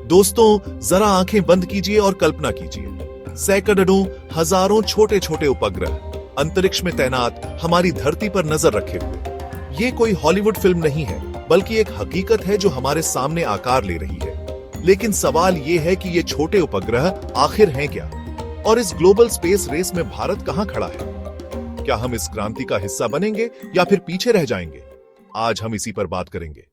दोस्तों, जरा आंखें बंद कीजिए और कल्पना कीजिए, सैकड़ों हजारों छोटे छोटे उपग्रह अंतरिक्ष में तैनात हमारी धरती पर नजर रखे हुए। ये कोई हॉलीवुड फिल्म नहीं है, बल्कि एक हकीकत है जो हमारे सामने आकार ले रही है। लेकिन सवाल ये है कि ये छोटे उपग्रह आखिर हैं क्या, और इस ग्लोबल स्पेस रेस में भारत कहां खड़ा है? क्या हम इस क्रांति का हिस्सा बनेंगे या फिर पीछे रह जाएंगे? आज हम इसी पर बात करेंगे।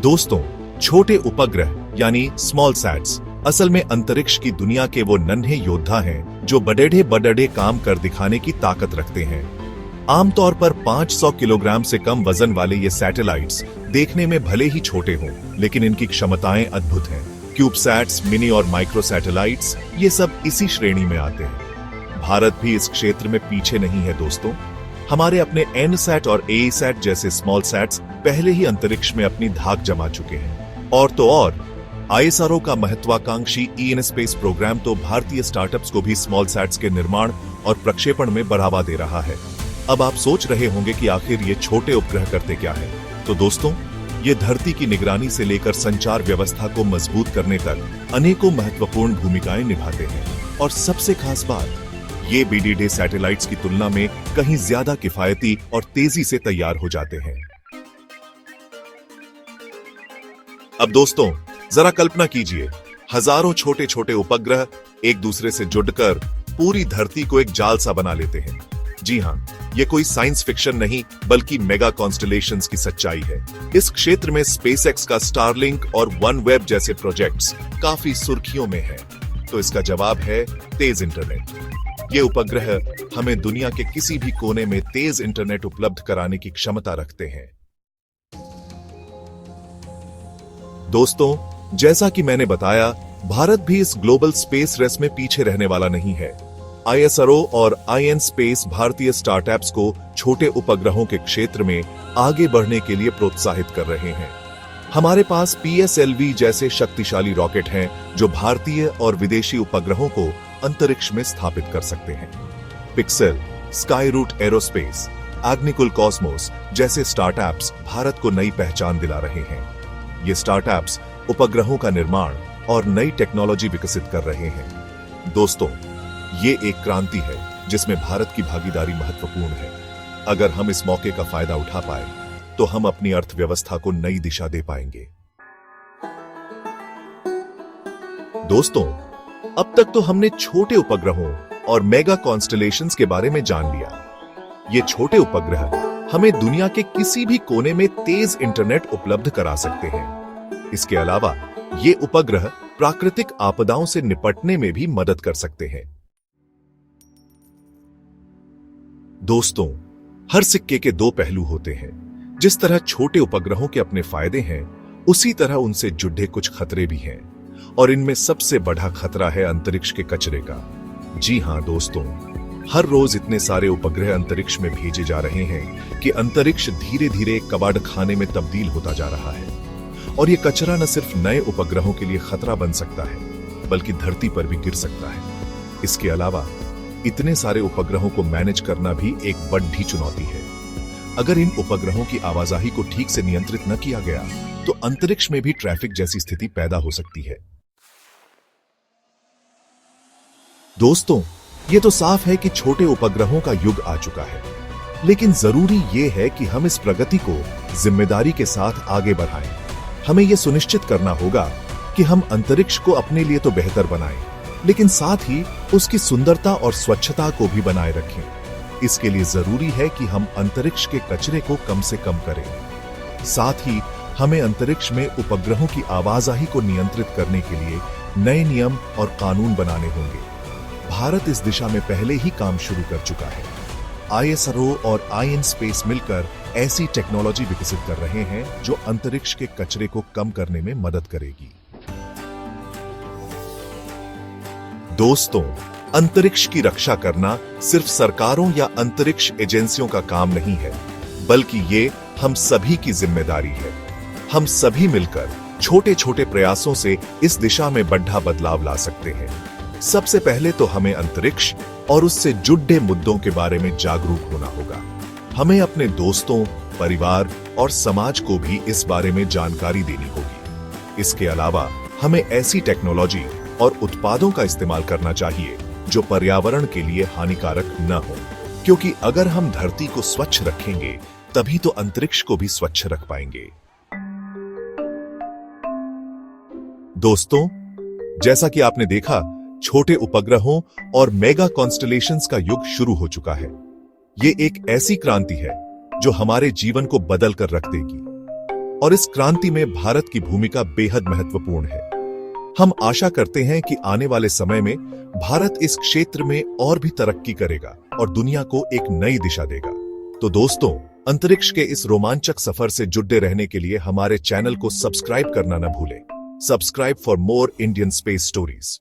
दोस्तों, छोटे उपग्रह यानी स्मॉल सैट्स असल में अंतरिक्ष की दुनिया के वो नन्हे योद्धा हैं जो बड़े काम कर दिखाने की ताकत रखते हैं। आमतौर पर 500 किलोग्राम से कम वजन वाले ये सैटेलाइट्स देखने में भले ही छोटे हों, लेकिन इनकी क्षमताएं अद्भुत हैं। क्यूबसैट्स, मिनी और माइक्रो सैटेलाइट्स, ये सब इसी श्रेणी में आते हैं। भारत भी इस क्षेत्र में पीछे नहीं है दोस्तों। हमारे अपने एनसैट और एसैट जैसे स्मॉल सैट्स पहले ही अंतरिक्ष में अपनी धाक जमा चुके हैं। और तो और ISRO का महत्वाकांक्षी इन स्पेस प्रोग्राम तो भारतीय स्टार्टअप्स को भी स्मॉल सैट्स के निर्माण और प्रक्षेपण में बढ़ावा दे रहा है। अब आप सोच रहे होंगे कि आखिर ये छोटे उपग्रह करते क्या है? तो दोस्तों, ये धरती की निगरानी से लेकर संचार व्यवस्था को मजबूत करने तक अनेकों महत्वपूर्ण भूमिकाएं निभाते हैं। और सबसे खास बात, ये BDD सैटेलाइट्स की तुलना में कहीं ज्यादा किफायती और तेजी से तैयार हो जाते हैं। अब दोस्तों, जरा कल्पना कीजिए, हजारों छोटे छोटे उपग्रह एक दूसरे से जुड़कर पूरी धरती को एक जाल सा बना लेते हैं। जी हां, ये कोई साइंस फिक्शन नहीं, बल्कि मेगा कॉन्स्टलेशंस की सच्चाई है। इस क्षेत्र में स्पेसएक्स का स्टारलिंक और OneWeb जैसे प्रोजेक्ट्स काफी सुर्खियों में हैं। तो इसका जवाब है तेज इंटरनेट। ये उपग्रह हमें दुनिया के किसी भी कोने में तेज इंटरनेट उपलब्ध कराने की क्षमता रखते हैं। दोस्तों, जैसा कि मैंने बताया, भारत भी इस ग्लोबल स्पेस रेस में पीछे रहने वाला नहीं है। ISRO और iNSpace भारतीय स्टार्टअप्स को छोटे उपग्रहों के क्षेत्र में आगे बढ़ने के लिए प्रोत्साहित कर रहे हैं। हमारे पास PSLV जैसे शक्तिशाली रॉकेट हैं जो भारतीय और विदेशी उपग्रहों को अंतरिक्ष में स्थापित कर सकते हैं। पिक्सेल, स्काईरूट एरोस्पेस, एग्निकुल कॉस्मोस जैसे स्टार्टअप्स भारत को नई पहचान दिला रहे हैं। ये स्टार्टअप्स उपग्रहों का निर्माण और नई टेक्नोलॉजी विकसित कर रहे हैं। दोस्तों, ये एक क्रांति है जिसमें भारत की भागीदारी महत्वपूर्ण है। अगर हम इस मौके का फायदा उठा पाए तो हम अपनी अर्थव्यवस्था को नई दिशा दे पाएंगे। दोस्तों, अब तक तो हमने छोटे उपग्रहों और मेगा कॉन्स्टलेशंस के बारे में जान लिया। ये छोटे उपग्रह हमें दुनिया के किसी भी कोने में तेज इंटरनेट उपलब्ध करा सकते हैं। इसके अलावा ये उपग्रह प्राकृतिक आपदाओं से निपटने में भी मदद कर सकते हैं। दोस्तों, हर सिक्के के दो पहलू होते हैं। जिस तरह छोटे उपग्रहों के अपने फायदे हैं, उसी तरह उनसे जुड़े कुछ खतरे भी हैं। और इनमें सबसे बड़ा खतरा है अंतरिक्ष के कचरे का। जी हां दोस्तों, हर रोज इतने सारे उपग्रह अंतरिक्ष में भेजे जा रहे हैं कि अंतरिक्ष धीरे धीरे कबाड़ खाने में तब्दील होता जा रहा है। और ये कचरा न सिर्फ नए उपग्रहों के लिए खतरा बन सकता है, बल्कि धरती पर भी गिर सकता है। इसके अलावा इतने सारे उपग्रहों को मैनेज करना भी एक बड़ी चुनौती है। अगर इन उपग्रहों की आवाजाही को ठीक से नियंत्रित न किया गया तो अंतरिक्ष में भी ट्रैफिक जैसी स्थिति पैदा हो सकती है। दोस्तों, ये तो साफ है कि छोटे उपग्रहों का युग आ चुका है, लेकिन जरूरी ये है कि हम इस प्रगति को जिम्मेदारी के साथ आगे बढ़ाएं। हमें यह सुनिश्चित करना होगा कि हम अंतरिक्ष को अपने लिए तो बेहतर बनाएं, लेकिन साथ ही उसकी सुंदरता और स्वच्छता को भी बनाए रखें। इसके लिए जरूरी है कि हम अंतरिक्ष के कचरे को कम से कम करें। साथ ही हमें अंतरिक्ष में उपग्रहों की आवाजाही को नियंत्रित करने के लिए नए नियम और कानून बनाने होंगे। भारत इस दिशा में पहले ही काम शुरू कर चुका है। ISRO और iNSpace मिलकर ऐसी टेक्नोलॉजी विकसित कर रहे हैं जो अंतरिक्ष के कचरे को कम करने में मदद करेगी। दोस्तों, अंतरिक्ष की रक्षा करना सिर्फ सरकारों या अंतरिक्ष एजेंसियों का काम नहीं है, बल्कि ये हम सभी की जिम्मेदारी है। हम सभी मिलकर छोटे छोटे प्रयासों से इस दिशा में बड़ा बदलाव ला सकते हैं। सबसे पहले तो हमें अंतरिक्ष और उससे जुड़े मुद्दों के बारे में जागरूक होना होगा। हमें अपने दोस्तों, परिवार और समाज को भी इस बारे में जानकारी देनी होगी। इसके अलावा हमें ऐसी टेक्नोलॉजी और उत्पादों का इस्तेमाल करना चाहिए जो पर्यावरण के लिए हानिकारक न हो, क्योंकि अगर हम धरती को स्वच्छ रखेंगे तभी तो अंतरिक्ष को भी स्वच्छ रख पाएंगे। दोस्तों, जैसा कि आपने देखा, छोटे उपग्रहों और मेगा कॉन्स्टलेशंस का युग शुरू हो चुका है। ये एक ऐसी क्रांति है जो हमारे जीवन को बदल कर रख देगी और इस क्रांति में भारत की भूमिका बेहद महत्वपूर्ण है। हम आशा करते हैं कि आने वाले समय में भारत इस क्षेत्र में और भी तरक्की करेगा और दुनिया को एक नई दिशा देगा। तो दोस्तों, अंतरिक्ष के इस रोमांचक सफर से जुड़े रहने के लिए हमारे चैनल को सब्सक्राइब करना न भूलें। Subscribe for more Indian space stories.